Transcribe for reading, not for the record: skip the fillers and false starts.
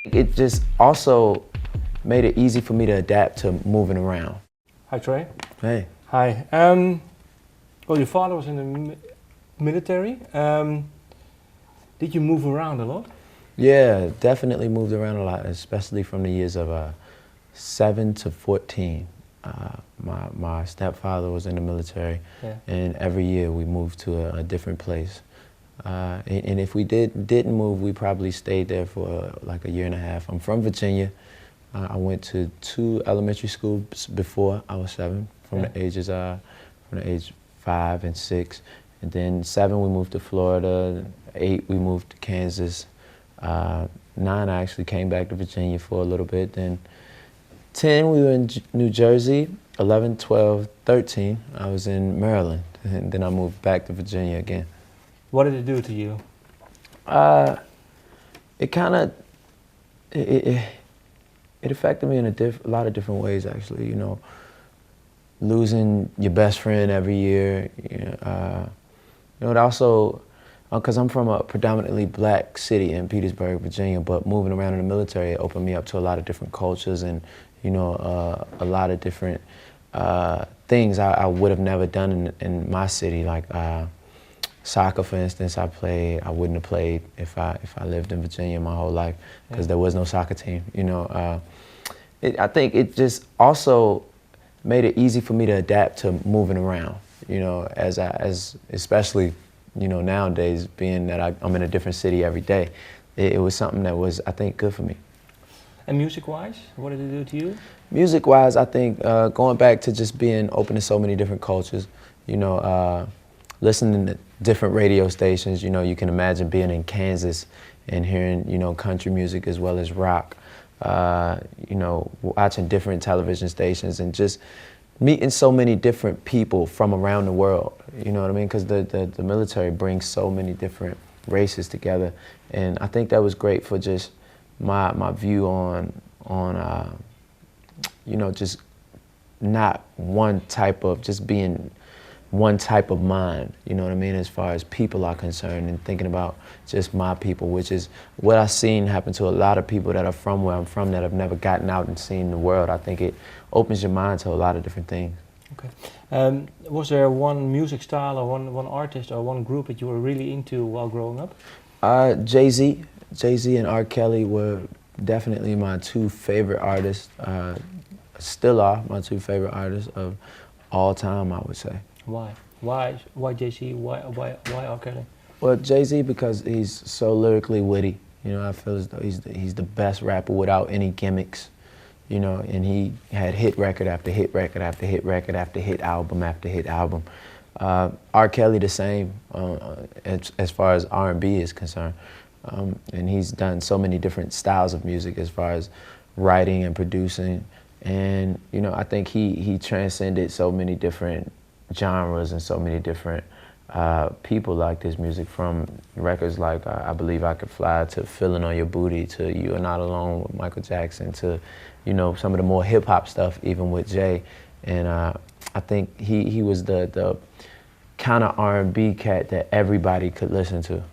It just also made it easy for me to adapt to moving around. Hi, Trey. Hey. Hi. Well, your father was in the military. Did you move around a lot? Yeah, definitely moved around a lot, especially from the years of 7 to 14. My stepfather was in the military, Yeah. and every year we moved to a different place. And if we didn't move, we probably stayed there for like a year and a half. I'm from Virginia. I went to 2 elementary schools before I was 7, from the age 5 and 6, and then 7 we moved to Florida. 8 we moved to Kansas. 9 I actually came back to Virginia for a little bit. Then 10 we were in New Jersey. 11, 12, 13 I was in Maryland, and then I moved back to Virginia again. What did it do to you? It kind of it affected me in a lot of different ways, actually. You know, losing your best friend every year. You know, it also, because I'm from a predominantly black city in Petersburg, Virginia, but moving around in the military, it opened me up to a lot of different cultures and, you know, a lot of different things I would have never done in my city, like soccer, for instance. I wouldn't have played if I lived in Virginia my whole life, because there was no soccer team. You know, I think it just also made it easy for me to adapt to moving around. You know, as especially, you know, nowadays, being that I'm in a different city every day, it was something that was, I think, good for me. And music-wise, what did it do to you? Music-wise, I think going back to just being open to so many different cultures, you know, listening to different radio stations. You know, you can imagine being in Kansas and hearing, you know, country music as well as rock. You know, watching different television stations and just meeting so many different people from around the world. You know what I mean? Because the military brings so many different races together, and I think that was great for just my view on you know, just not one type of, just being one type of mind, you know what I mean, as far as people are concerned, and thinking about just my people, which is what I've seen happen to a lot of people that are from where I'm from that have never gotten out and seen the world. I think it opens your mind to a lot of different things. Okay. Was there one music style or one artist or one group that you were really into while growing up? Jay-Z and R. Kelly were definitely my 2 favorite artists, still are my 2 favorite artists of all time, I would say. Why? Why Jay-Z? Why R. Kelly? Well, Jay-Z, because he's so lyrically witty. You know, I feel as though he's the best rapper without any gimmicks. You know, and he had hit record after hit record after hit record after hit album after hit album. R. Kelly the same, as far as R&B is concerned. And he's done so many different styles of music as far as writing and producing. And, you know, I think he transcended so many different genres and so many different people like his music, from records like I Believe I Could Fly to Feeling on Your Booty to You Are Not Alone with Michael Jackson to, you know, some of the more hip-hop stuff even with Jay. And I think he was the kind of R&B cat that everybody could listen to.